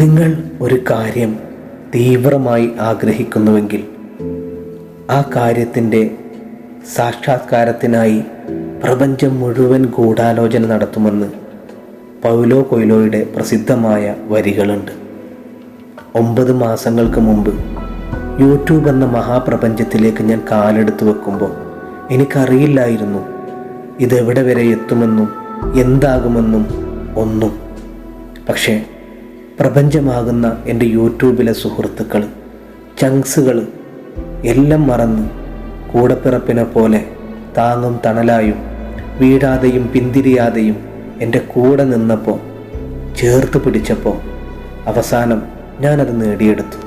നിങ്ങൾ ഒരു കാര്യം തീവ്രമായി ആഗ്രഹിക്കുന്നുവെങ്കിൽ ആ കാര്യത്തിൻ്റെ സാക്ഷാത്കാരത്തിനായി പ്രപഞ്ചം മുഴുവൻ ഗൂഢാലോചന നടത്തുമെന്ന് പൗലോ കൊയ്ലോയുടെ പ്രസിദ്ധമായ വരികളുണ്ട്. 9 മാസങ്ങൾക്ക് മുമ്പ് യൂട്യൂബ് എന്ന മഹാപ്രപഞ്ചത്തിലേക്ക് ഞാൻ കാലെടുത്ത് വെക്കുമ്പോൾ എനിക്കറിയില്ലായിരുന്നു ഇതെവിടെ വരെ എത്തുമെന്നും എന്താകുമെന്നും ഒന്നും. പക്ഷേ പ്രപഞ്ചമാകുന്ന എൻ്റെ യൂട്യൂബിലെ സുഹൃത്തുക്കൾ, ചങ്സുകൾ എല്ലാം മറന്ന് കൂടപ്പിറപ്പിനെ പോലെ താങ്ങും തണലായും വീഴാതെയും പിന്തിരിയാതെയും എൻ്റെ കൂടെ നിന്നപ്പോൾ, ചേർത്ത് പിടിച്ചപ്പോൾ അവസാനം ഞാനത് നേടിയെടുത്തു.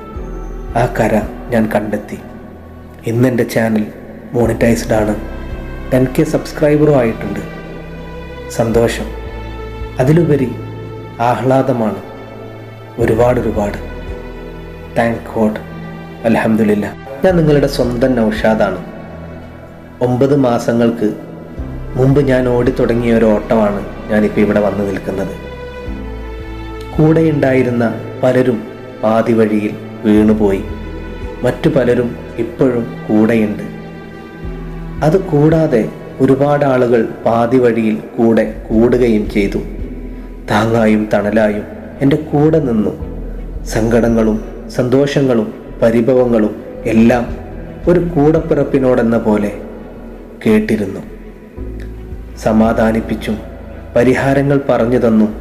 ആ കര ഞാൻ കണ്ടെത്തി. ഇന്നെൻ്റെ ചാനൽ മോണിറ്റൈസ്ഡ് ആണ്. 10K സബ്സ്ക്രൈബറും ആയിട്ടുണ്ട്. സന്തോഷം, അതിലുപരി ആഹ്ലാദമാണ്. ഒരുപാട് താങ്ക് ഗോഡ്, അൽഹംദുലില്ലാ. ഞാൻ നിങ്ങളുടെ സ്വന്തം നൗഷാദാണ്. 9 മാസങ്ങൾക്ക് മുമ്പ് ഞാൻ ഓടിത്തുടങ്ങിയ ഒരു ഓട്ടമാണ് ഞാനിപ്പോൾ ഇവിടെ വന്നു നിൽക്കുന്നത്. കൂടെയുണ്ടായിരുന്ന പലരും പാതി വഴിയിൽ വീണുപോയി. മറ്റു പലരും ഇപ്പോഴും കൂടെയുണ്ട്. അതുകൂടാതെ ഒരുപാട് ആളുകൾ പാതി വഴിയിൽ കൂടെ കൂടുകയും ചെയ്തു. താങ്ങായും തണലായും എൻ്റെ കൂടെ നിന്നു. സങ്കടങ്ങളും സന്തോഷങ്ങളും പരിഭവങ്ങളും എല്ലാം ഒരു കൂടപ്പിറപ്പിനോടെന്ന പോലെ കേട്ടിരുന്നു. സമാധാനിപ്പിച്ചും പരിഹാരങ്ങൾ പറഞ്ഞു തന്നും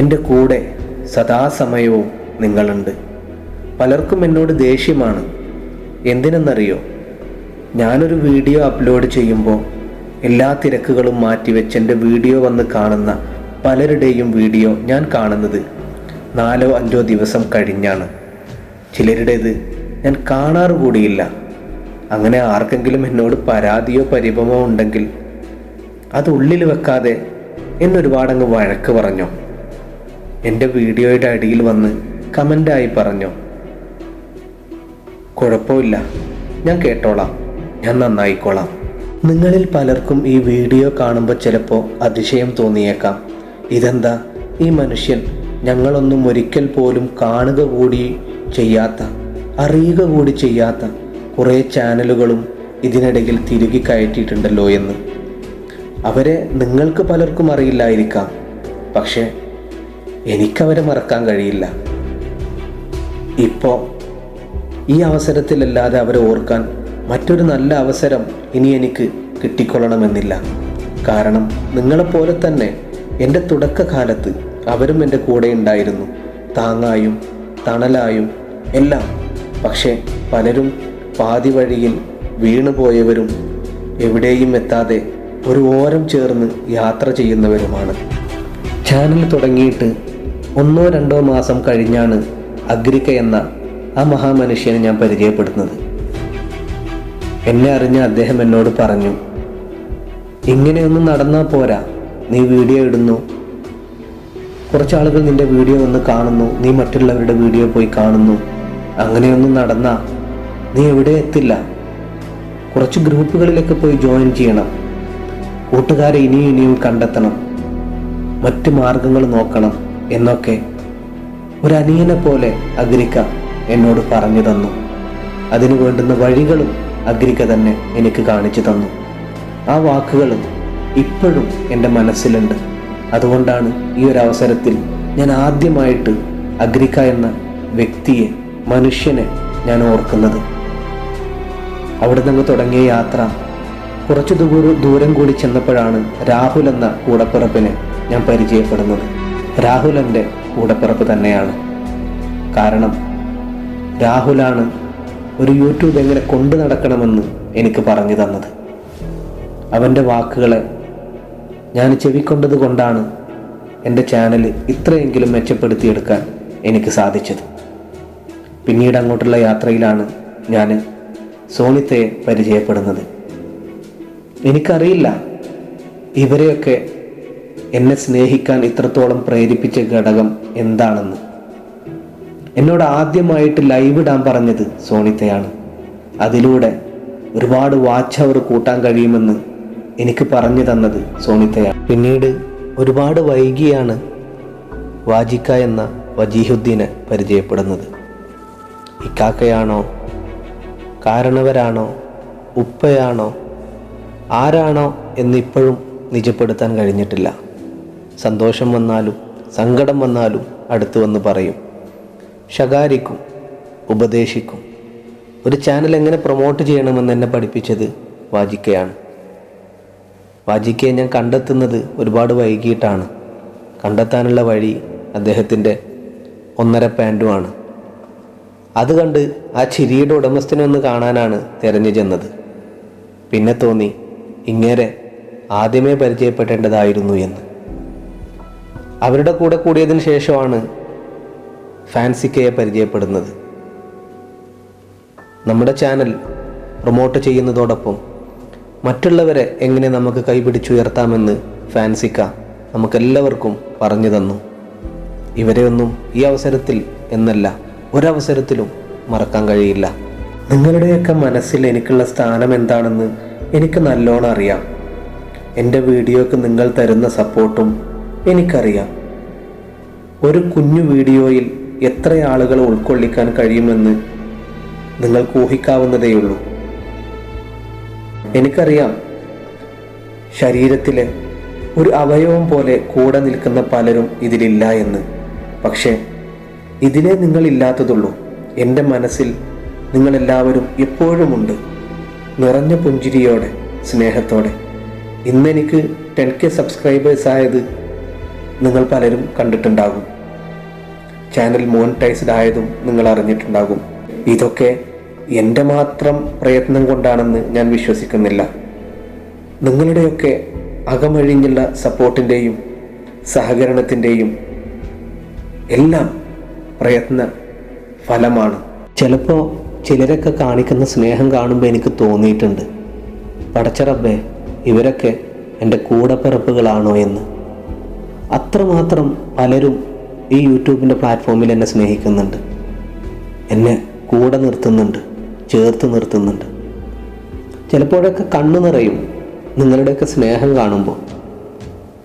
എൻ്റെ കൂടെ സദാസമയവും നിങ്ങളുണ്ട്. പലർക്കും എന്നോട് ദേഷ്യമാണ്. എന്തിനെന്നറിയോ? ഞാനൊരു വീഡിയോ അപ്ലോഡ് ചെയ്യുമ്പോൾ എല്ലാ തിരക്കുകളും മാറ്റിവെച്ച് എൻ്റെ വീഡിയോ വന്ന് കാണുന്ന പലരുടെയും വീഡിയോ ഞാൻ കാണുന്നത് 4-5 ദിവസം കഴിഞ്ഞാണ്. ചിലരുടേത് ഞാൻ കാണാറ് കൂടിയില്ല. അങ്ങനെ ആർക്കെങ്കിലും എന്നോട് പരാതിയോ പരിഭവമോ ഉണ്ടെങ്കിൽ അത് ഉള്ളിൽ വെക്കാതെ എന്നൊരുപാടങ്ങ് വഴക്ക് പറഞ്ഞോ, എൻ്റെ വീഡിയോയുടെ അടിയിൽ വന്ന് കമൻ്റായി പറഞ്ഞോ. കുഴപ്പമില്ല, ഞാൻ കേട്ടോളാം, ഞാൻ നന്നായിക്കോളാം. നിങ്ങളിൽ പലർക്കും ഈ വീഡിയോ കാണുമ്പോൾ ചിലപ്പോൾ അതിശയം തോന്നിയേക്കാം. ഇതെന്താ ഈ മനുഷ്യൻ ഞങ്ങളൊന്നും ഒരിക്കൽ പോലും കാണുക കൂടി ചെയ്യാത്ത, അറിയുക കൂടി ചെയ്യാത്ത കുറേ ചാനലുകളും ഇതിനിടയിൽ തിരുകി കയറ്റിയിട്ടുണ്ടല്ലോ എന്ന്. അവരെ നിങ്ങൾക്ക് പലർക്കും അറിയില്ലായിരിക്കാം. പക്ഷേ എനിക്കവരെ മറക്കാൻ കഴിയില്ല. ഇപ്പോൾ ഈ അവസരത്തിലല്ലാതെ അവരെ ഓർക്കാൻ മറ്റൊരു നല്ല അവസരം ഇനി എനിക്ക് കിട്ടിക്കൊള്ളണമെന്നില്ല. കാരണം നിങ്ങളെപ്പോലെ തന്നെ എൻ്റെ തുടക്കകാലത്ത് അവരും എൻ്റെ കൂടെ ഉണ്ടായിരുന്നു, താങ്ങായും തണലായും എല്ലാം. പക്ഷേ പലരും പാതി വഴിയിൽ വീണുപോയവരും എവിടെയും എത്താതെ ഒരു ഓരം ചേർന്ന് യാത്ര ചെയ്യുന്നവരുമാണ്. ചാനൽ തുടങ്ങിയിട്ട് 1-2 മാസം കഴിഞ്ഞാണ് അഗ്രിക എന്ന ആ മഹാമനുഷ്യനെ ഞാൻ പരിചയപ്പെടുന്നത്. എന്നെ അറിഞ്ഞ അദ്ദേഹം എന്നോട് പറഞ്ഞു, ഇങ്ങനെയൊന്നും നടന്നാൽ പോരാ, നീ വീഡിയോ ഇടുന്നു, കുറച്ചാളുകൾ നിൻ്റെ വീഡിയോ വന്ന് കാണുന്നു, നീ മറ്റുള്ളവരുടെ വീഡിയോ പോയി കാണുന്നു, അങ്ങനെയൊന്നും നടന്നാൽ നീ എവിടെ എത്തില്ല. കുറച്ച് ഗ്രൂപ്പുകളിലൊക്കെ പോയി ജോയിൻ ചെയ്യണം, കൂട്ടുകാരെ ഇനിയും കണ്ടെത്തണം, മറ്റു മാർഗങ്ങൾ നോക്കണം എന്നൊക്കെ ഒരു അനിയനെ പോലെ അഗ്രിക എന്നോട് പറഞ്ഞു തന്നു. അതിനു വേണ്ടുന്ന വഴികളും അഗ്രിക തന്നെ എനിക്ക് കാണിച്ചു തന്നു. ആ വാക്കുകൾ ഇപ്പോഴും എൻ്റെ മനസ്സിലുണ്ട്. അതുകൊണ്ടാണ് ഈ ഒരു അവസരത്തിൽ ഞാൻ ആദ്യമായിട്ട് അഗ്രിക എന്ന വ്യക്തിയെ, മനുഷ്യനെ ഞാൻ ഓർക്കുന്നത്. അവിടെ നിന്ന് തുടങ്ങിയ യാത്ര കുറച്ചു ദൂരം കൂടി ചെന്നപ്പോഴാണ് രാഹുൽ എന്ന കൂടപ്പിറപ്പിനെ ഞാൻ പരിചയപ്പെടുന്നത്. രാഹുൽ എൻ്റെ കൂടപ്പിറപ്പ് തന്നെയാണ്. കാരണം രാഹുലാണ് ഒരു യൂട്യൂബ് എങ്ങനെ കൊണ്ടു നടക്കണമെന്ന് എനിക്ക് പറഞ്ഞു തന്നത്. അവൻ്റെ വാക്കുകളെ ഞാൻ ചെവിക്കൊണ്ടത് കൊണ്ടാണ് എൻ്റെ ചാനൽ ഇത്രയെങ്കിലും മെച്ചപ്പെടുത്തിയെടുക്കാൻ എനിക്ക് സാധിച്ചത്. പിന്നീട് അങ്ങോട്ടുള്ള യാത്രയിലാണ് ഞാൻ സോണിത്തയെ പരിചയപ്പെടുന്നത്. എനിക്കറിയില്ല ഇവരെയൊക്കെ എന്നെ സ്നേഹിക്കാൻ ഇത്രത്തോളം പ്രേരിപ്പിച്ച ഘടകം എന്താണെന്ന്. എന്നോട് ആദ്യമായിട്ട് ലൈവ് ഇടാൻ പറഞ്ഞത് സോണിത്തയാണ്. അതിലൂടെ ഒരുപാട് വാച്ച് അവർ കൂട്ടാൻ കഴിയുമെന്ന് എനിക്ക് പറഞ്ഞു തന്നത് സോണിത്തയാണ്. പിന്നീട് ഒരുപാട് വൈകിയാണ് വാജിക്ക എന്ന വജീഹുദ്ദീനെ പരിചയപ്പെടുന്നത്. ഇക്കാക്കയാണോ, കാരണവരാണോ, ഉപ്പയാണോ, ആരാണോ എന്നിപ്പോഴും നിജപ്പെടുത്താൻ കഴിഞ്ഞിട്ടില്ല. സന്തോഷം വന്നാലും സങ്കടം വന്നാലും അടുത്ത് വന്ന് പറയും, ശകാരിക്കും, ഉപദേശിക്കും. ഒരു ചാനൽ എങ്ങനെ പ്രൊമോട്ട് ചെയ്യണമെന്ന് എന്നെ പഠിപ്പിച്ചത് വാജിക്കയാണ്. വാജിക്കയെ ഞാൻ കണ്ടെത്തുന്നത് ഒരുപാട് വൈകിട്ടാണ്. കണ്ടെത്താനുള്ള വഴി അദ്ദേഹത്തിൻ്റെ 1.5 പാൻറ്റുമാണ്. അത് കണ്ട് ആ ചിരിയുടെ ഉടമസ്ഥനെ ഒന്ന് കാണാനാണ് തിരഞ്ഞു ചെന്നത്. പിന്നെ തോന്നി ഇങ്ങേരെ ആദ്യമേ പരിചയപ്പെടേണ്ടതായിരുന്നു എന്ന്. അവരുടെ കൂടെ കൂടിയതിന് ശേഷമാണ് ഫാൻസിക്കയെ പരിചയപ്പെടുന്നത്. നമ്മുടെ ചാനൽ പ്രൊമോട്ട് ചെയ്യുന്നതോടൊപ്പം മറ്റുള്ളവരെ എങ്ങനെ നമുക്ക് കൈപിടിച്ചുയർത്താമെന്ന് ഫാൻസിക്ക നമുക്കെല്ലാവർക്കും പറഞ്ഞു തന്നു. ഇവരെ ഒന്നും ഈ അവസരത്തിൽ എന്നല്ല ഒരവസരത്തിലും മറക്കാൻ കഴിയില്ല. നിങ്ങളുടെയൊക്കെ മനസ്സിൽ എനിക്കുള്ള സ്ഥാനം എന്താണെന്ന് എനിക്ക് നല്ലോണം അറിയാം. എൻ്റെ വീഡിയോക്ക് നിങ്ങൾ തരുന്ന സപ്പോർട്ടും എനിക്കറിയാം. ഒരു കുഞ്ഞു വീഡിയോയിൽ എത്ര ആളുകൾ ഉൾക്കൊള്ളിക്കാൻ കഴിയുമെന്ന് നിങ്ങൾക്ക് ഊഹിക്കാവുന്നതേയുള്ളൂ. എനിക്കറിയാം ശരീരത്തിലെ ഒരു അവയവം പോലെ കൂടെ നിൽക്കുന്ന പലരും ഇതിലില്ല എന്ന്. പക്ഷേ ഇതിലേ നിങ്ങളില്ലാത്തതുള്ളൂ. എൻ്റെ മനസ്സിൽ നിങ്ങളെല്ലാവരും എപ്പോഴുമുണ്ട്, നിറഞ്ഞ പുഞ്ചിരിയോടെ, സ്നേഹത്തോടെ. ഇന്നെനിക്ക് 10K സബ്സ്ക്രൈബേഴ്സ് ആയത് നിങ്ങൾ പലരും കണ്ടിട്ടുണ്ടാകും. ചാനൽ മോണിറ്റൈസ്ഡ് ആയതും നിങ്ങൾ അറിഞ്ഞിട്ടുണ്ടാകും. ഇതൊക്കെ എൻ്റെ മാത്രം പ്രയത്നം കൊണ്ടാണെന്ന് ഞാൻ വിശ്വസിക്കുന്നില്ല. നിങ്ങളുടെയൊക്കെ അകമഴിഞ്ഞുള്ള സപ്പോർട്ടിൻ്റെയും സഹകരണത്തിൻ്റെയും എല്ലാം പ്രയത്ന ഫലമാണ്. ചിലപ്പോൾ ചിലരൊക്കെ കാണിക്കുന്ന സ്നേഹം കാണുമ്പോൾ എനിക്ക് തോന്നിയിട്ടുണ്ട്, പടച്ചറബ്ബേ ഇവരൊക്കെ എൻ്റെ കൂടപ്പിറപ്പുകളാണോ എന്ന്. അത്രമാത്രം പലരും ഈ യൂട്യൂബിൻ്റെ പ്ലാറ്റ്ഫോമിൽ എന്നെ സ്നേഹിക്കുന്നുണ്ട്, എന്നെ കൂടെ നിർത്തുന്നുണ്ട്, ചേർത്ത് നിർത്തുന്നുണ്ട്. ചിലപ്പോഴൊക്കെ കണ്ണു നിറയും നിങ്ങളുടെയൊക്കെ സ്നേഹം കാണുമ്പോൾ.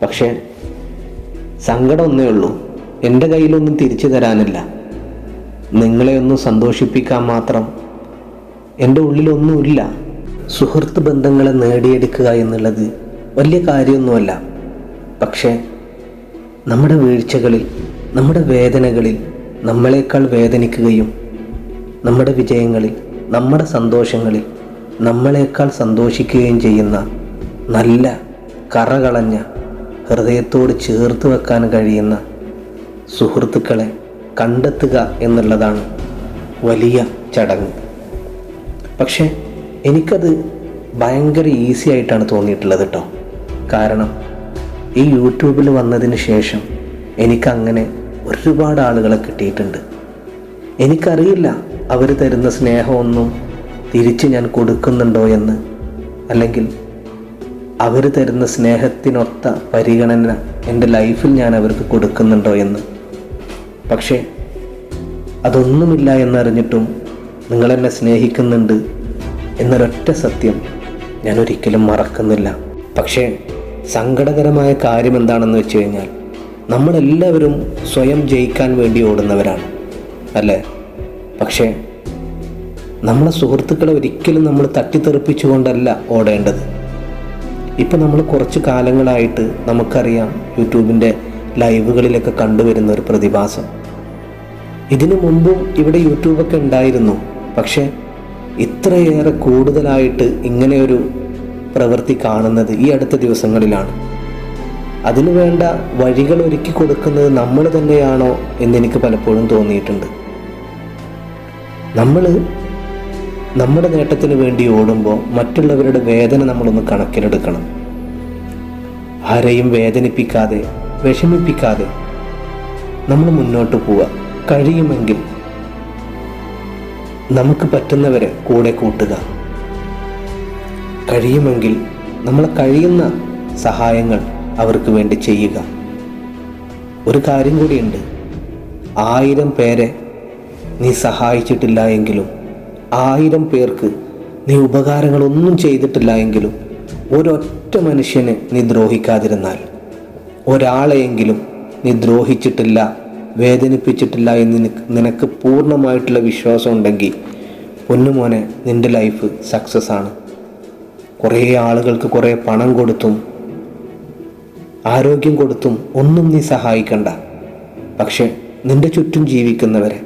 പക്ഷേ സങ്കടം ഒന്നേ ഉള്ളൂ, എൻ്റെ കയ്യിലൊന്നും തിരിച്ചു തരാനില്ല. നിങ്ങളെ ഒന്ന് സന്തോഷിപ്പിക്കാൻ മാത്രം എൻ്റെ ഉള്ളിലൊന്നുമില്ല. സുഹൃത്ത് ബന്ധങ്ങളെ നേടിയെടുക്കുക എന്നുള്ളത് വലിയ കാര്യമൊന്നുമല്ല. പക്ഷേ നമ്മുടെ വീഴ്ചകളിൽ, നമ്മുടെ വേദനകളിൽ നമ്മളെക്കാൾ വേദനിക്കുകയും നമ്മുടെ വിജയങ്ങളിൽ, നമ്മുടെ സന്തോഷങ്ങളിൽ നമ്മളെക്കാൾ സന്തോഷിക്കുകയും ചെയ്യുന്ന നല്ല കറകളഞ്ഞ ഹൃദയത്തോട് ചേർത്ത് വെക്കാൻ കഴിയുന്ന സുഹൃത്തുക്കളെ കണ്ടെത്തുക എന്നുള്ളതാണ് വലിയ ചടങ്ങ്. പക്ഷേ എനിക്കത് ഭയങ്കര ഈസി ആയിട്ടാണ് തോന്നിയിട്ടുള്ളത് കേട്ടോ. കാരണം ഈ യൂട്യൂബിൽ വന്നതിന് ശേഷം എനിക്കങ്ങനെ ഒരുപാട് ആളുകളെ കിട്ടിയിട്ടുണ്ട്. എനിക്കറിയില്ല അവർ തരുന്ന സ്നേഹമൊന്നും തിരിച്ച് ഞാൻ കൊടുക്കുന്നുണ്ടോ എന്ന്, അല്ലെങ്കിൽ അവർ തരുന്ന സ്നേഹത്തിനൊത്ത പരിഗണന എൻ്റെ ലൈഫിൽ ഞാൻ അവർക്ക് കൊടുക്കുന്നുണ്ടോ എന്ന്. പക്ഷേ അതൊന്നുമില്ല എന്നറിഞ്ഞിട്ടും നിങ്ങളെന്നെ സ്നേഹിക്കുന്നുണ്ട് എന്നൊരൊറ്റ സത്യം ഞാൻ ഒരിക്കലും മറക്കുന്നില്ല. പക്ഷേ സങ്കടകരമായ കാര്യം എന്താണെന്ന് വെച്ച് കഴിഞ്ഞാൽ നമ്മളെല്ലാവരും സ്വയം ജയിക്കാൻ വേണ്ടി ഓടുന്നവരാണ്, അല്ലേ? പക്ഷേ നമ്മളെ സുഹൃത്തുക്കളെ ഒരിക്കലും നമ്മൾ തട്ടിത്തെറിപ്പിച്ചുകൊണ്ടല്ല ഓടേണ്ടത്. ഇപ്പം നമ്മൾ കുറച്ച് കാലങ്ങളായിട്ട് നമുക്കറിയാം യൂട്യൂബിൻ്റെ ലൈവുകളിലൊക്കെ കണ്ടുവരുന്ന ഒരു പ്രതിഭാസം. ഇതിനു മുമ്പും ഇവിടെ യൂട്യൂബൊക്കെ ഉണ്ടായിരുന്നു. പക്ഷേ ഇത്രയേറെ കൂടുതലായിട്ട് ഇങ്ങനെയൊരു പ്രവൃത്തി കാണുന്നത് ഈ അടുത്ത ദിവസങ്ങളിലാണ്. അതിനു വേണ്ട വഴികൾ ഒരുക്കി കൊടുക്കുന്നത് നമ്മൾ തന്നെയാണോ എന്നെനിക്ക് പലപ്പോഴും തോന്നിയിട്ടുണ്ട്. നമ്മൾ നമ്മുടെ നേട്ടത്തിന് വേണ്ടി ഓടുമ്പോൾ മറ്റുള്ളവരുടെ വേദന നമ്മളൊന്ന് കണക്കിലെടുക്കണം. ആരെയും വേദനിപ്പിക്കാതെ, വിഷമിപ്പിക്കാതെ നമ്മൾ മുന്നോട്ട് പോവുക. കഴിയുമെങ്കിൽ നമുക്ക് പറ്റുന്നവരെ കൂടെ കൂട്ടുക. കഴിയുമെങ്കിൽ നമ്മളെ കഴിയുന്ന സഹായങ്ങൾ അവർക്ക് വേണ്ടി ചെയ്യുക. ഒരു കാര്യം കൂടിയുണ്ട്, 1000 പേരെ നീ സഹായിച്ചിട്ടില്ല എങ്കിലും, 1000 പേർക്ക് നീ ഉപകാരങ്ങളൊന്നും ചെയ്തിട്ടില്ല എങ്കിലും, ഒരൊറ്റ മനുഷ്യനെ നീ ദ്രോഹിക്കാതിരുന്നാൽ, ഒരാളെയെങ്കിലും നീ ദ്രോഹിച്ചിട്ടില്ല, വേദനിപ്പിച്ചിട്ടില്ല എന്ന് നിനക്ക് പൂർണ്ണമായിട്ടുള്ള വിശ്വാസം ഉണ്ടെങ്കിൽ പൊന്നുമോനെ, നിൻ്റെ ലൈഫ് സക്സസ് ആണ്. കുറേ ആളുകൾക്ക് കുറേ പണം കൊടുത്തും ആരോഗ്യം കൊടുത്തും ഒന്നും നീ സഹായിക്കണ്ട. പക്ഷെ നിൻ്റെ ചുറ്റും ജീവിക്കുന്നവരെ,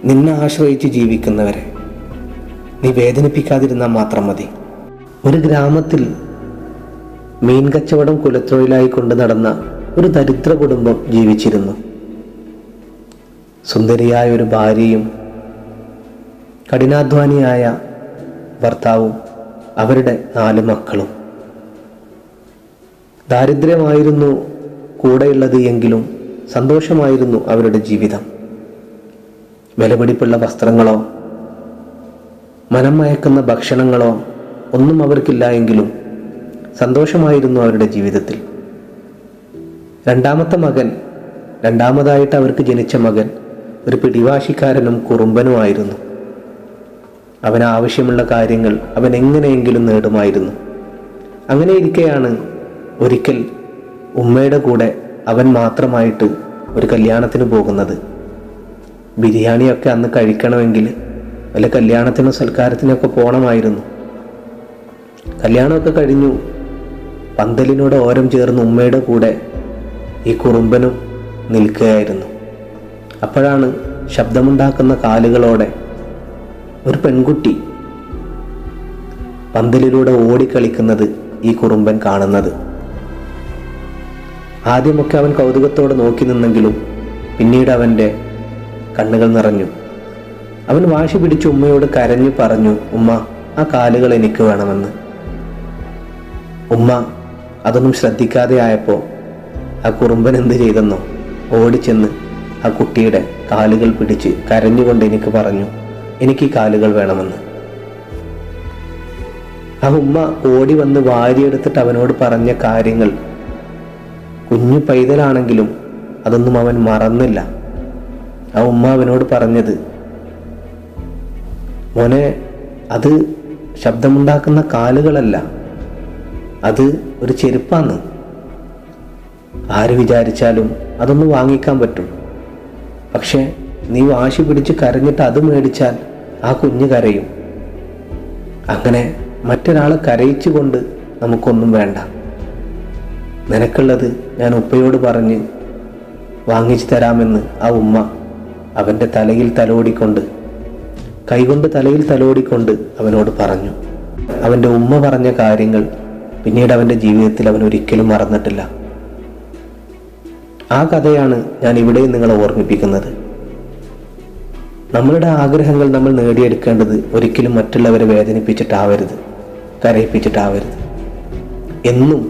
നിന്നെ ആശ്രയിച്ച് ജീവിക്കുന്നവരെ നീ വേദനിപ്പിക്കാതിരുന്നാൽ മാത്രം മതി. ഒരു ഗ്രാമത്തിൽ മീൻ കച്ചവടം കുലത്തൊഴിലായി കൊണ്ട് നടന്ന ഒരു ദരിദ്ര കുടുംബം ജീവിച്ചിരുന്നു. സുന്ദരിയായ ഒരു ഭാര്യയും കഠിനാധ്വാനിയായ ഭർത്താവും അവരുടെ 4 മക്കളും. ദാരിദ്ര്യമായിരുന്നു കൂടെയുള്ളത് എങ്കിലും സന്തോഷമായിരുന്നു അവരുടെ ജീവിതം. വിലപിടിപ്പുള്ള വസ്ത്രങ്ങളോ മനം മയക്കുന്ന ഭക്ഷണങ്ങളോ ഒന്നും അവർക്കില്ല എങ്കിലും സന്തോഷമായിരുന്നു അവരുടെ ജീവിതത്തിൽ. രണ്ടാമതായിട്ട് അവർക്ക് ജനിച്ച മകൻ ഒരു പിടിവാശിക്കാരനും കുറുമ്പനുമായിരുന്നു. അവന് ആവശ്യമുള്ള കാര്യങ്ങൾ അവൻ എങ്ങനെയെങ്കിലും നേടുമായിരുന്നു. അങ്ങനെ ഇരിക്കെയാണ് ഒരിക്കൽ ഉമ്മയുടെ കൂടെ അവൻ മാത്രമായിട്ട് ഒരു കല്യാണത്തിന് പോകുന്നത്. ബിരിയാണിയൊക്കെ അന്ന് കഴിക്കണമെങ്കിൽ വല്ല കല്യാണത്തിനോ സൽക്കാരത്തിനൊക്കെ പോകണമായിരുന്നു. കല്യാണമൊക്കെ കഴിഞ്ഞു പന്തലിനോട് ഓരം ചേർന്ന് ഉമ്മയുടെ കൂടെ ഈ കുറുമ്പനും നിൽക്കുകയായിരുന്നു. അപ്പോഴാണ് ശബ്ദമുണ്ടാക്കുന്ന കാലുകളോടെ ഒരു പെൺകുട്ടി പന്തലിലൂടെ ഓടിക്കളിക്കുന്നത് ഈ കുറുമ്പൻ കാണുന്നത്. ആദ്യമൊക്കെ അവൻ കൗതുകത്തോടെ നോക്കി നിന്നെങ്കിലും പിന്നീട് അവൻ്റെ കണ്ണുകൾ നിറഞ്ഞു. അവൻ വാശി പിടിച്ച് ഉമ്മയോട് കരഞ്ഞു പറഞ്ഞു, ഉമ്മ, ആ കാലുകൾ എനിക്ക് വേണമെന്ന്. ഉമ്മ അതൊന്നും ശ്രദ്ധിക്കാതെ ആയപ്പോൾ ആ കുറുമ്പൻ എന്ത് ചെയ്തെന്നോ, ഓടിച്ചെന്ന് ആ കുട്ടിയുടെ കാലുകൾ പിടിച്ച് കരഞ്ഞുകൊണ്ട് എനിക്ക് പറഞ്ഞു, എനിക്ക് ഈ കാലുകൾ വേണമെന്ന്. ആ ഉമ്മ ഓടി വന്ന് വാരിയെടുത്തിട്ട് അവനോട് പറഞ്ഞ കാര്യങ്ങൾ കുഞ്ഞു പൈതലാണെങ്കിലും അതൊന്നും അവൻ മറന്നില്ല. ആ ഉമ്മ അവനോട് പറഞ്ഞത്, മോനെ, അത് ശബ്ദമുണ്ടാക്കുന്ന കാലുകളല്ല, അത് ഒരു ചെരുപ്പാണ്. ആര് വിചാരിച്ചാലും അതൊന്ന് വാങ്ങിക്കാൻ പറ്റും. പക്ഷെ നീ വാശി പിടിച്ച് കരഞ്ഞിട്ട് അത് മേടിച്ചാൽ ആ കുഞ്ഞ് കരയും. അങ്ങനെ മറ്റൊരാളെ കരയിച്ചുകൊണ്ട് നമുക്കൊന്നും വേണ്ട. നിനക്കുള്ളത് ഞാൻ ഉപ്പയോട് പറഞ്ഞ് വാങ്ങിച്ചു തരാമെന്ന് ആ ഉമ്മ അവൻ്റെ തലയിൽ തലോടിക്കൊണ്ട്, കൈകൊണ്ട് തലയിൽ തലോടിക്കൊണ്ട് അവനോട് പറഞ്ഞു. അവൻ്റെ ഉമ്മ പറഞ്ഞ കാര്യങ്ങൾ പിന്നീട് അവൻ്റെ ജീവിതത്തിൽ അവൻ ഒരിക്കലും മറന്നിട്ടില്ല. ആ കഥയാണ് ഞാൻ ഇവിടെയും നിങ്ങളെ ഓർമ്മിപ്പിക്കുന്നത്. നമ്മളുടെ ആഗ്രഹങ്ങൾ നമ്മൾ നേടിയെടുക്കേണ്ടത് ഒരിക്കലും മറ്റുള്ളവരെ വേദനിപ്പിച്ചിട്ടാവരുത്, കരയിപ്പിച്ചിട്ടാവരുത്. എന്നും